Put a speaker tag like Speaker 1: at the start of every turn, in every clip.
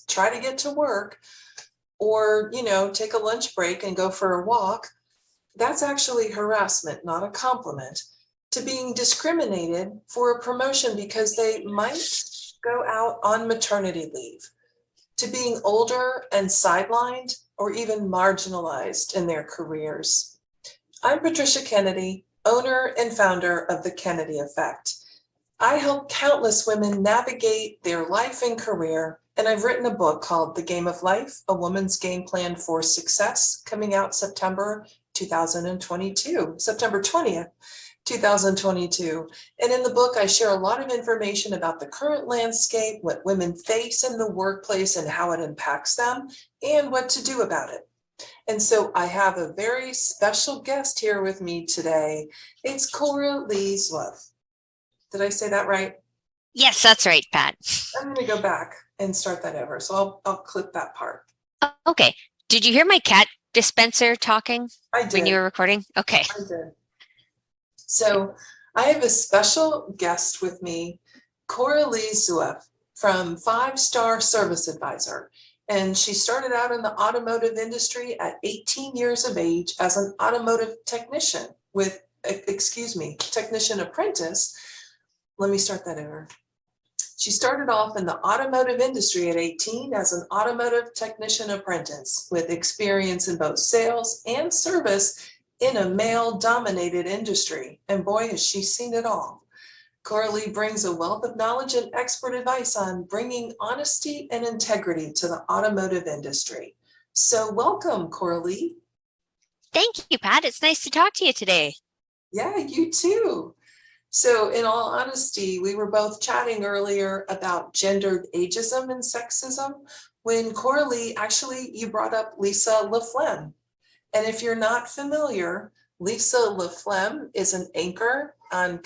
Speaker 1: try to get to work or, take a lunch break and go for a walk, that's actually harassment, not a compliment. To being discriminated for a promotion because they might go out on maternity leave, to being older and sidelined or even marginalized in their careers. I'm Patricia Kennedy, owner and founder of the Kennedy Effect. I help countless women navigate their life and career, and I've written a book called The Game of Life, A Woman's Game Plan for Success, coming out September 2022, September 20th, 2022. And in the book, I share a lot of information about the current landscape, what women face in the workplace and how it impacts them, and what to do about it. And so I have a very special guest here with me today. It's Cora Lee Zwiff. Did I say that right?
Speaker 2: Yes, that's right, Pat.
Speaker 1: I'm going to go back and start that over. So I'll clip that part.
Speaker 2: Okay. Did you hear my cat dispenser talking when you were recording? Okay.
Speaker 1: I did. So I have a special guest with me, Cora Lee Zwiff from 5-Star Service Advisor. And she started out in the automotive industry at 18 years of age as an automotive technician technician apprentice. Let me start that over. She started off in the automotive industry at 18 as an automotive technician apprentice with experience in both sales and service in a male-dominated industry. And boy, has she seen it all. Cora Lee brings a wealth of knowledge and expert advice on bringing honesty and integrity to the automotive industry. So welcome, Cora Lee.
Speaker 2: Thank you, Pat. It's nice to talk to you today.
Speaker 1: Yeah, you too. So in all honesty, we were both chatting earlier about gendered ageism and sexism when Cora Lee, actually, you brought up Lisa LaFlemme. And if you're not familiar, Lisa LaFlemme is an anchor on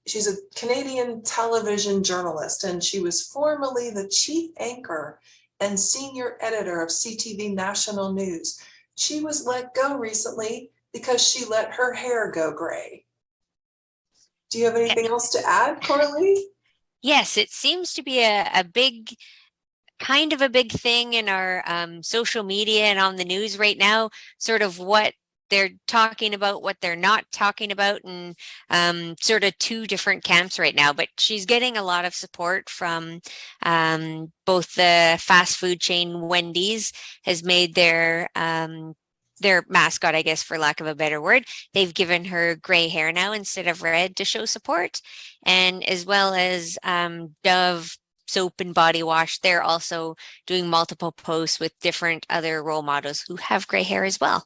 Speaker 1: she's a Canadian television journalist, and she was formerly the chief anchor and senior editor of CTV National News. She was let go recently because she let her hair go gray. Do you have anything else to add, Cora Lee?
Speaker 2: Yes, it seems to be a big thing in our social media and on the news right now, sort of what they're talking about, what they're not talking about, and sort of two different camps right now. But she's getting a lot of support from both the fast food chain Wendy's has made their mascot, I guess, for lack of a better word. They've given her gray hair now instead of red to show support. And as well as Dove soap and body wash, they're also doing multiple posts with different other role models who have gray hair as well.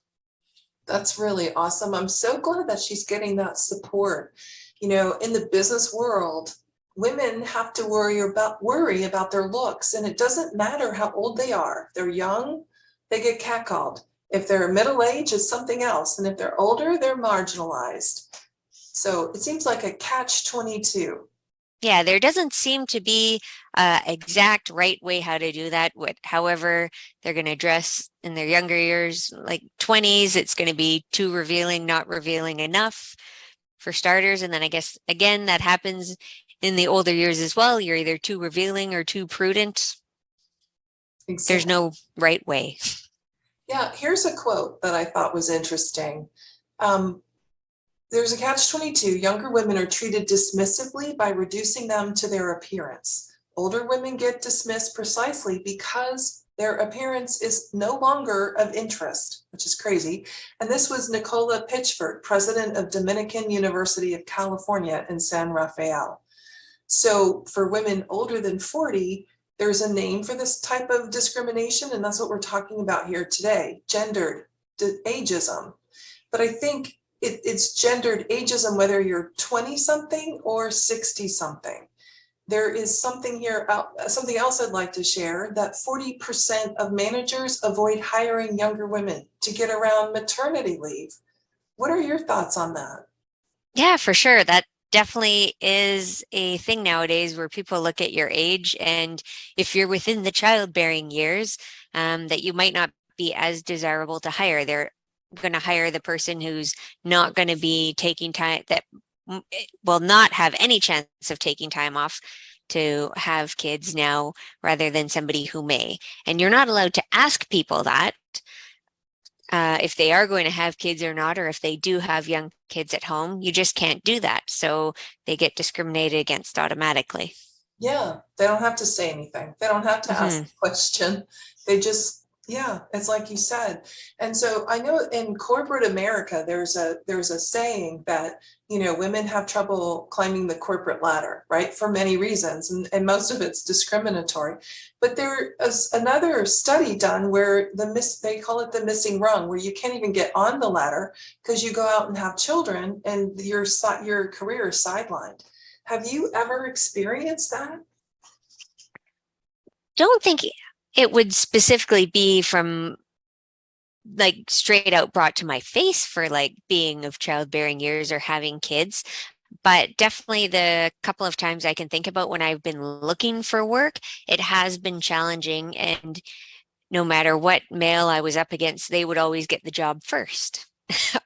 Speaker 1: That's really awesome. I'm so glad that she's getting that support. In the business world, women have to worry about their looks, and it doesn't matter how old they are. If they're young, they get catcalled. If they're middle-aged, it's something else. And if they're older, they're marginalized. So it seems like a catch-22.
Speaker 2: Yeah, there doesn't seem to be an exact right way how to do that. However they're going to dress in their younger years, like 20s, it's going to be too revealing, not revealing enough for starters. And then I guess, again, that happens in the older years as well. You're either too revealing or too prudent. Exactly. There's no right way.
Speaker 1: Yeah, here's a quote that I thought was interesting. There's a catch-22. Younger women are treated dismissively by reducing them to their appearance. Older women get dismissed precisely because their appearance is no longer of interest, which is crazy. And this was Nicola Pitchford, president of Dominican University of California in San Rafael. So for women older than 40, there's a name for this type of discrimination, and that's what we're talking about here today, gendered ageism. But I think it's gendered ageism whether you're 20-something or 60-something. There is something here, something else I'd like to share, that 40% of managers avoid hiring younger women to get around maternity leave. What are your thoughts on that?
Speaker 2: Yeah, for sure. That definitely is a thing nowadays where people look at your age, and if you're within the childbearing years, that you might not be as desirable to hire. They're going to hire the person who's not going to be taking time, that will not have any chance of taking time off to have kids now rather than somebody who may. And you're not allowed to ask people that if they are going to have kids or not, or if they do have young kids at home. You just can't do that. So they get discriminated against automatically.
Speaker 1: Yeah, they don't have to say anything. They don't have to ask
Speaker 2: Mhm.
Speaker 1: the question. They just, yeah, it's like you said. And so I know in corporate America, there's a saying that, women have trouble climbing the corporate ladder, right? For many reasons, and most of it's discriminatory. But there is another study done where they call it the missing rung, where you can't even get on the ladder because you go out and have children and your career is sidelined. Have you ever experienced that?
Speaker 2: Don't think it would specifically be from like straight out brought to my face for like being of childbearing years or having kids. But definitely the couple of times I can think about when I've been looking for work, it has been challenging. And no matter what male I was up against, they would always get the job first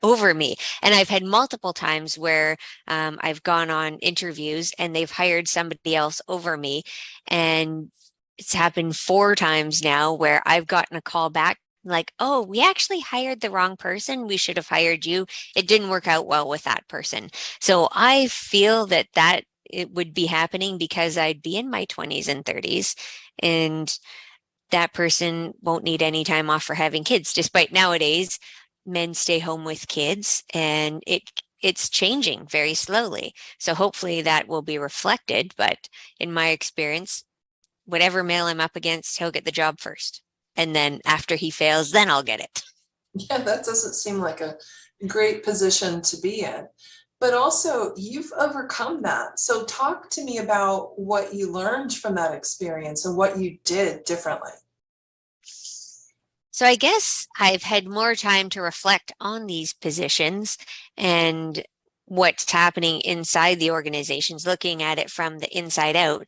Speaker 2: over me. And I've had multiple times where I've gone on interviews and they've hired somebody else over me. And it's happened 4 times now where I've gotten a call back like, oh, we actually hired the wrong person. We should have hired you. It didn't work out well with that person. So I feel that it would be happening because I'd be in my 20s and 30s, and that person won't need any time off for having kids, despite nowadays men stay home with kids, and it's changing very slowly. So hopefully that will be reflected. But in my experience, whatever male I'm up against, he'll get the job first. And then after he fails, then I'll get it.
Speaker 1: Yeah, that doesn't seem like a great position to be in. But also, you've overcome that. So, talk to me about what you learned from that experience and what you did differently.
Speaker 2: So I guess I've had more time to reflect on these positions and what's happening inside the organizations, looking at it from the inside out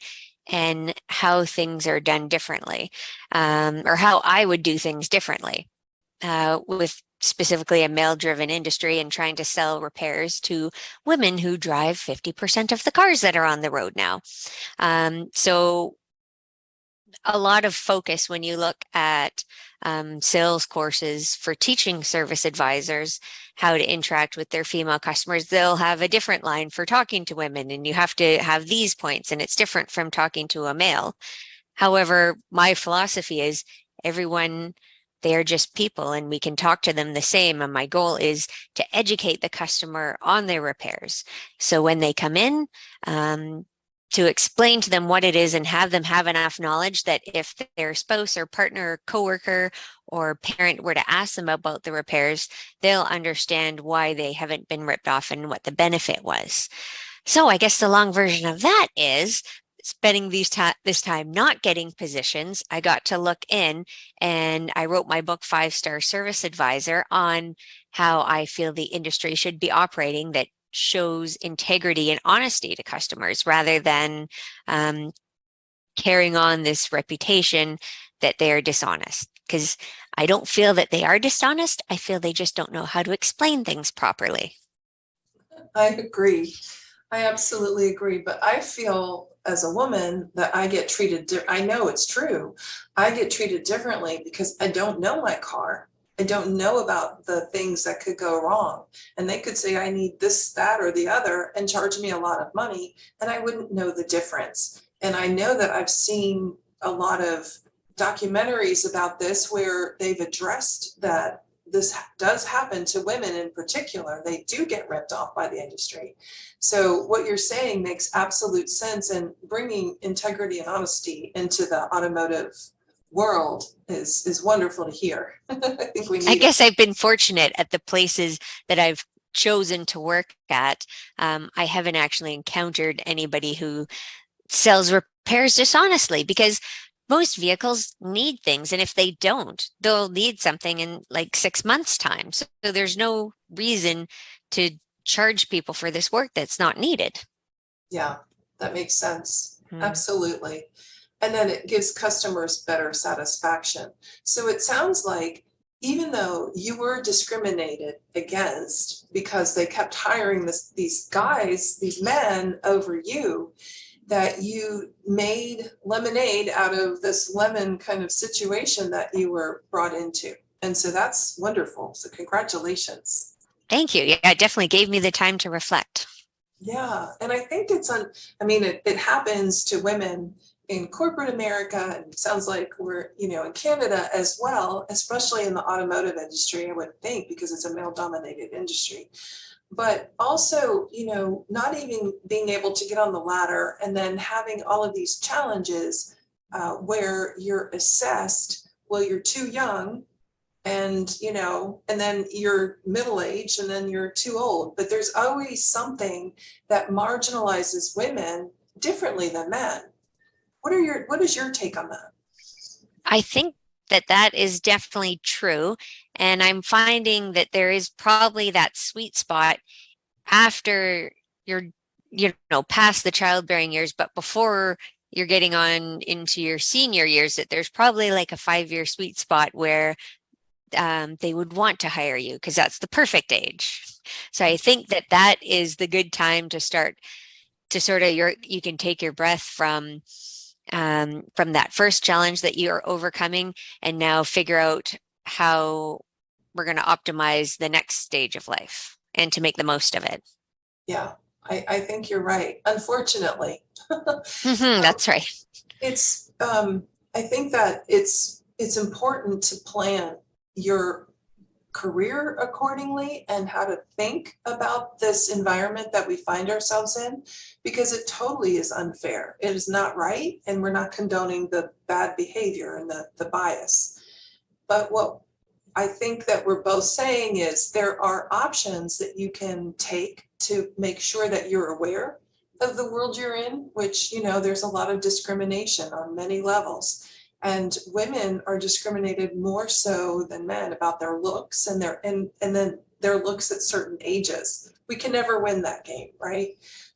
Speaker 2: and how things are done differently, or how I would do things differently with specifically a male-driven industry and trying to sell repairs to women who drive 50% of the cars that are on the road now. So a lot of focus when you look at sales courses for teaching service advisors how to interact with their female customers. They'll have a different line for talking to women, and you have to have these points, and it's different from talking to a male. However, my philosophy is everyone, they are just people and we can talk to them the same. And my goal is to educate the customer on their repairs. So when they come in, to explain to them what it is and have them have enough knowledge that if their spouse or partner or coworker or parent were to ask them about the repairs, they'll understand why they haven't been ripped off and what the benefit was. So I guess the long version of that is spending this time not getting positions. I got to look in and I wrote my book, 5-Star Service Advisor, on how I feel the industry should be operating that shows integrity and honesty to customers rather than carrying on this reputation that they are dishonest. Because I don't feel that they are dishonest. I feel they just don't know how to explain things properly.
Speaker 1: I agree. I absolutely agree. But I feel as a woman that I get treated, I know it's true. I get treated differently because I don't know my car. I don't know about the things that could go wrong. And they could say, I need this, that, or the other, and charge me a lot of money, and I wouldn't know the difference. And I know that I've seen a lot of documentaries about this where they've addressed that this does happen to women in particular. They do get ripped off by the industry. So what you're saying makes absolute sense, and bringing integrity and honesty into the automotive world is wonderful to hear. I think we
Speaker 2: I
Speaker 1: need it.
Speaker 2: guess I've been fortunate at the places that I've chosen to work at. I haven't actually encountered anybody who sells repairs dishonestly, because most vehicles need things. And if they don't, they'll need something in like 6 months' time. So there's no reason to charge people for this work that's not needed.
Speaker 1: Yeah, that makes sense.
Speaker 2: Hmm.
Speaker 1: Absolutely. And then it gives customers better satisfaction. So it sounds like even though you were discriminated against because they kept hiring these guys, these men over you, that you made lemonade out of this lemon kind of situation that you were brought into. And so that's wonderful. So congratulations.
Speaker 2: Thank you. Yeah, it definitely gave me the time to reflect.
Speaker 1: Yeah. And I think it happens to women in corporate America, and it sounds like we're, in Canada as well, especially in the automotive industry, I would think, because it's a male dominated industry. But also, not even being able to get on the ladder and then having all of these challenges where you're assessed, well, you're too young, and and then you're middle aged, and then you're too old. But there's always something that marginalizes women differently than men. What is your take on that?
Speaker 2: I think that that is definitely true. And I'm finding that there is probably that sweet spot after you're, past the childbearing years, but before you're getting on into your senior years, that there's probably like a 5-year sweet spot where they would want to hire you because that's the perfect age. So I think that that is the good time to start to sort of you can take your breath from that first challenge that you're overcoming and now figure out how we're going to optimize the next stage of life and to make the most of it.
Speaker 1: Yeah, I think you're right. Unfortunately,
Speaker 2: That's right.
Speaker 1: it's I think that it's important to plan your career accordingly and how to think about this environment that we find ourselves in, because it totally is unfair. It is not right, and we're not condoning the bad behavior and the bias. But what I think that we're both saying is there are options that you can take to make sure that you're aware of the world you're in, which, there's a lot of discrimination on many levels. And women are discriminated more so than men about their looks and then their looks at certain ages. We can never win that game, right?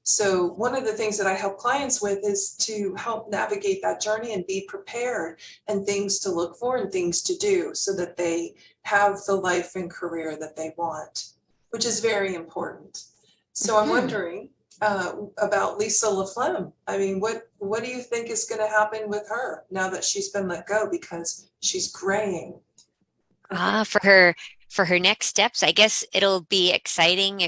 Speaker 1: So one of the things that I help clients with is to help navigate that journey and be prepared, and things to look for and things to do so that they have the life and career that they want, which is very important. So I'm wondering about Lisa LaFlemme. I mean, what do you think is going to happen with her now that she's been let go, because she's graying?
Speaker 2: For her next steps, I guess it'll be exciting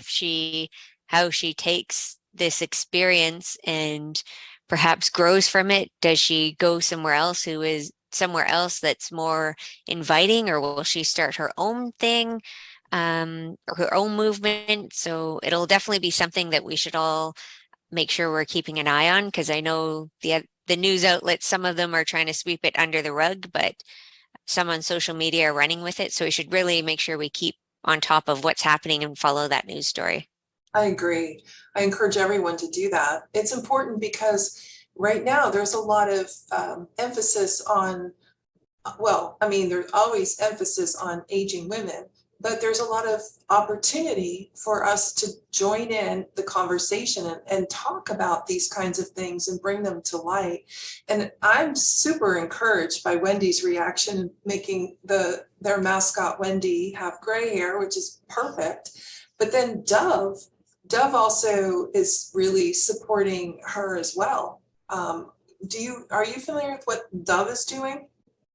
Speaker 2: how she takes this experience and perhaps grows from it. Does she go somewhere else that's more inviting, or will she start her own thing, or her own movement? So it'll definitely be something that we should all make sure we're keeping an eye on, because I know the news outlets, some of them are trying to sweep it under the rug, but some on social media are running with it. So we should really make sure we keep on top of what's happening and follow that news story.
Speaker 1: I agree. I encourage everyone to do that. It's important because right now there's a lot of emphasis on, there's always emphasis on aging women, but there's a lot of opportunity for us to join in the conversation and talk about these kinds of things and bring them to light. And I'm super encouraged by Wendy's reaction, making their mascot Wendy have gray hair, which is perfect. But then Dove also is really supporting her as well. Are you familiar with what Dove is doing?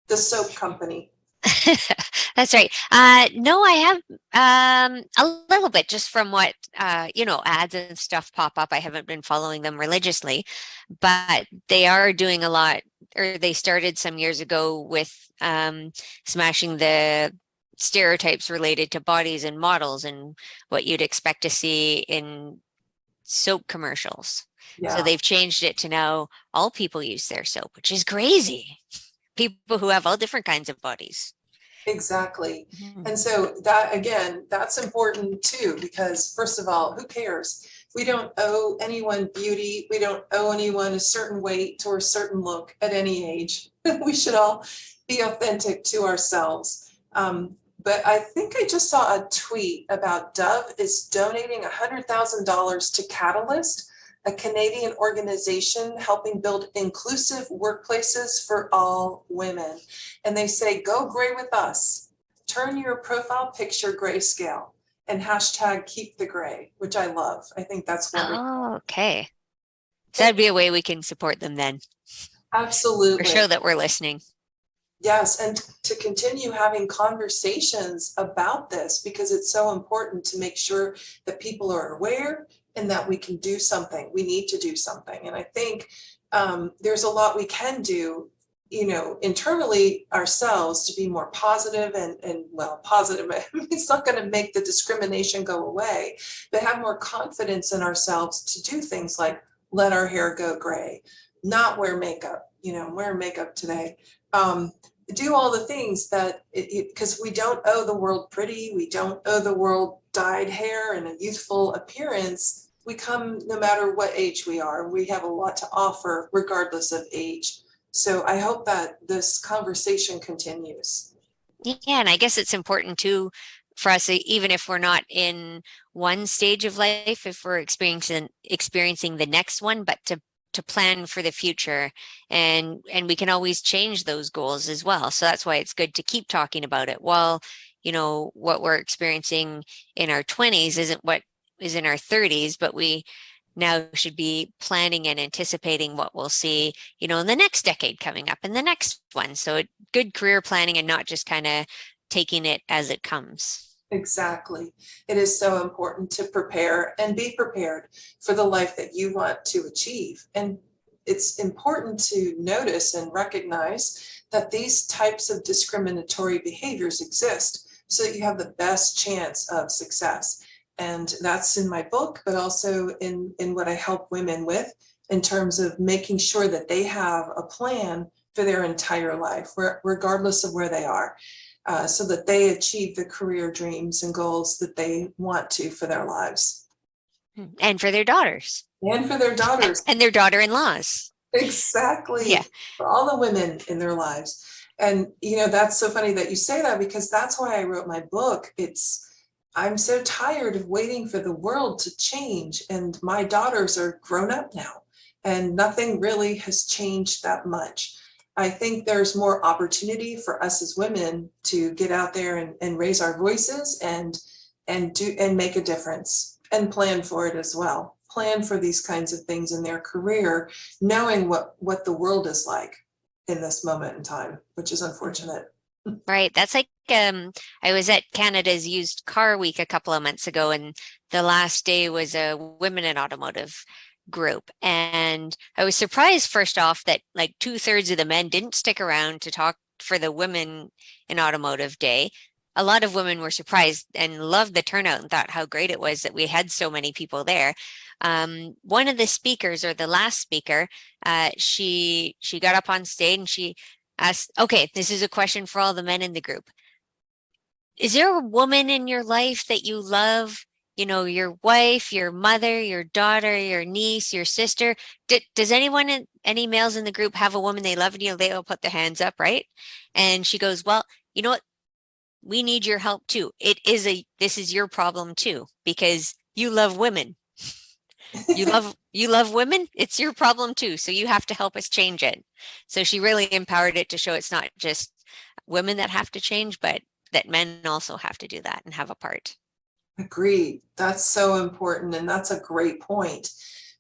Speaker 1: The soap company.
Speaker 2: That's right. No, I have a little bit, just from what ads and stuff pop up. I haven't been following them religiously, but they are doing a lot, or they started some years ago with smashing the stereotypes related to bodies and models and what you'd expect to see in soap commercials.
Speaker 1: Yeah.
Speaker 2: So they've changed it to now all people use their soap, which is crazy. People who have all different kinds of bodies.
Speaker 1: Exactly. And so that, again, that's important too, because first of all, who cares? We don't owe anyone beauty. We don't owe anyone a certain weight or a certain look at any age. We should all be authentic to ourselves. But I think I just saw a tweet about Dove is donating $100,000 to Catalyst, a Canadian organization helping build inclusive workplaces for all women. And they say, go gray with us. Turn your profile picture grayscale and hashtag keep the gray, which I love. I think that's wonderful.
Speaker 2: Oh, okay. So that'd be a way we can support them then, or
Speaker 1: Absolutely.
Speaker 2: show that we're listening.
Speaker 1: Yes, and to continue having conversations about this, because it's so important to make sure that people are aware and that we can do something. We need to do something. And I think there's a lot we can do, internally ourselves to be more positive and well, positive. It's not going to make the discrimination go away, but have more confidence in ourselves to do things like let our hair go gray, not wear makeup, wear makeup today. Do all the things that because we don't owe the world pretty, we don't owe the world dyed hair and a youthful appearance. We come no matter what age we are. We have a lot to offer regardless of age. So I hope that this conversation continues.
Speaker 2: Yeah, and I guess it's important too for us, even if we're not in one stage of life, if we're experiencing the next one, but to plan for the future, and we can always change those goals as well. So that's why it's good to keep talking about it. While what we're experiencing in our 20s isn't what is in our 30s, but we now should be planning and anticipating what we'll see in the next decade coming up and the next one. So good career planning and not just kind of taking it as it comes.
Speaker 1: Exactly. It is so important to prepare and be prepared for the life that you want to achieve. And it's important to notice and recognize that these types of discriminatory behaviors exist so that you have the best chance of success. And that's in my book, but also in what I help women with in terms of making sure that they have a plan for their entire life, regardless of where they are. So that they achieve the career dreams and goals that they want to for their lives.
Speaker 2: And for their daughters.
Speaker 1: And for their daughters.
Speaker 2: And their daughter-in-laws.
Speaker 1: Exactly.
Speaker 2: Yeah.
Speaker 1: For all the women in their lives. And, that's so funny that you say that, because that's why I wrote my book. I'm so tired of waiting for the world to change. And my daughters are grown up now, and nothing really has changed that much. I think there's more opportunity for us as women to get out there and raise our voices and make a difference, and plan for it as well. Plan for these kinds of things in their career, knowing what the world is like in this moment in time, which is unfortunate.
Speaker 2: Right. That's like I was at Canada's Used Car Week a couple of months ago, and the last day was a Women in Automotive group. And I was surprised, first off, that like 2/3 of the men didn't stick around to talk for the Women in Automotive Day. A lot of women were surprised and loved the turnout and thought how great it was that we had so many people there. One of the speakers, or the last speaker, she got up on stage and she asked, okay, this is a question for all the men in the group. Is there a woman in your life that you love? Your wife, your mother, your daughter, your niece, your sister. Does any males in the group have a woman they love? And they all put their hands up, right? And she goes, well, you know what? We need your help too. This is your problem too, because you love women. You love women. It's your problem too. So you have to help us change it. So she really empowered it to show it's not just women that have to change, but that men also have to do that and have a part.
Speaker 1: Agreed. That's so important. And that's a great point,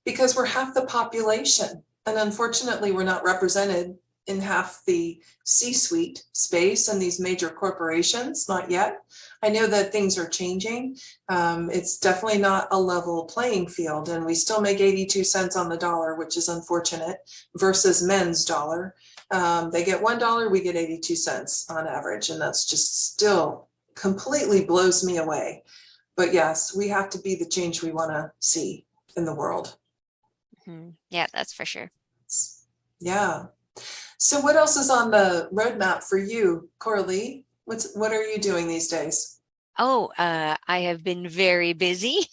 Speaker 1: because we're half the population. And unfortunately, we're not represented in half the C-suite space in these major corporations, not yet. I know that things are changing. It's definitely not a level playing field, and we still make 82 cents on the dollar, which is unfortunate, versus men's dollar. They get $1, we get 82 cents on average, and that's just still completely blows me away. But yes, we have to be the change we want to see in the world.
Speaker 2: Mm-hmm. Yeah, that's for sure.
Speaker 1: Yeah. So what else is on the roadmap for you, Coralie? What are you doing these days?
Speaker 2: Oh, I have been very busy.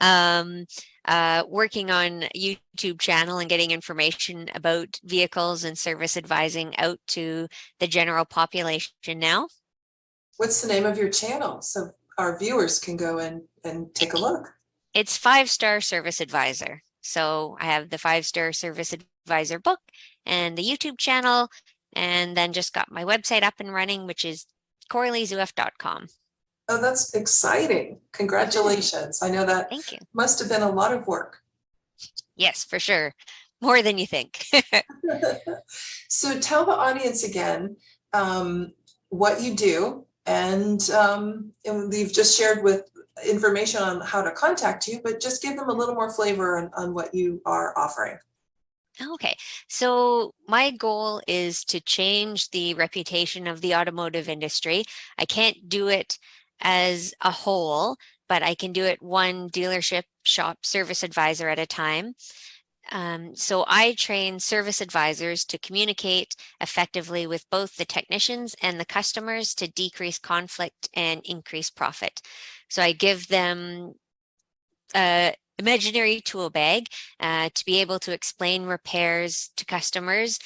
Speaker 2: Working on YouTube channel and getting information about vehicles and service advising out to the general population now.
Speaker 1: What's the name of your channel so our viewers can go and take a look?
Speaker 2: It's 5-Star Service Advisor. So I have the 5-Star Service Advisor book and the YouTube channel, and then just got my website up and running, which is coraliezuef.com.
Speaker 1: Oh, that's exciting. Congratulations. I know that
Speaker 2: Thank you.
Speaker 1: must have been a lot of work.
Speaker 2: Yes, for sure. More than you think.
Speaker 1: So tell the audience again what you do, and you've just shared with information on how to contact you, but just give them a little more flavor on what you are offering.
Speaker 2: Okay, so my goal is to change the reputation of the automotive industry. I can't do it as a whole, but I can do it one dealership shop service advisor at a time. So I train service advisors to communicate effectively with both the technicians and the customers to decrease conflict and increase profit. So I give them a imaginary tool bag to be able to explain repairs to customers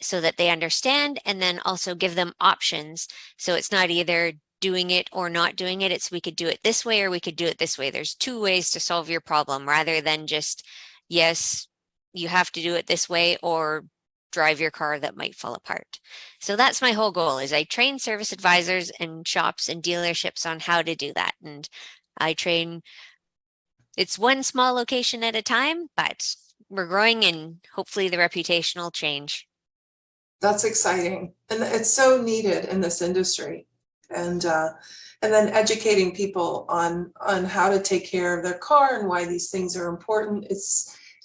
Speaker 2: so that they understand, and then also give them options. So it's not either doing it or not doing it. It's we could do it this way or we could do it this way. There's two ways to solve your problem rather than just, yes, you have to do it this way or drive your car that might fall apart. So that's my whole goal is I train service advisors and shops and dealerships on how to do that. And I train, it's one small location at a time, but we're growing and hopefully the reputation will change.
Speaker 1: That's exciting, and it's so needed in this industry. And then educating people on how to take care of their car and why these things are important.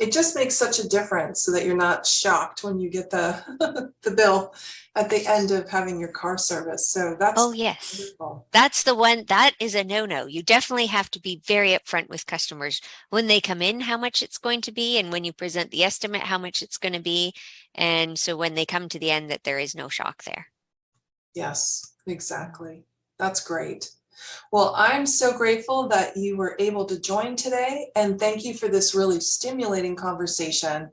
Speaker 1: It just makes such a difference so that you're not shocked when you get the the bill at the end of having your car serviced. So
Speaker 2: Oh,
Speaker 1: that's
Speaker 2: yes.
Speaker 1: wonderful.
Speaker 2: That's the one that is a no-no. You definitely have to be very upfront with customers when they come in, how much it's going to be, and when you present the estimate, how much it's going to be. And so when they come to the end, that there is no shock there.
Speaker 1: Yes, exactly. That's great. Well, I'm so grateful that you were able to join today, and thank you for this really stimulating conversation.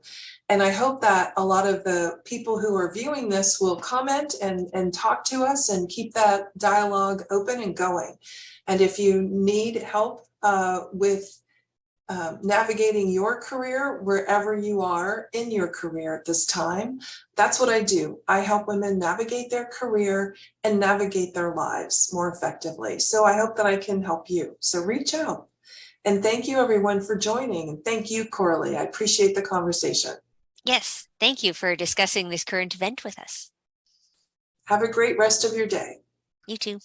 Speaker 1: And I hope that a lot of the people who are viewing this will comment and talk to us and keep that dialogue open and going. And if you need help with navigating your career wherever you are in your career at this time, that's what I do. I help women navigate their career and navigate their lives more effectively. So I hope that I can help you. So reach out. And thank you everyone for joining. And thank you, Coralie. I appreciate the conversation.
Speaker 2: Yes, thank you for discussing this current event with us.
Speaker 1: Have a great rest of your day.
Speaker 2: You too.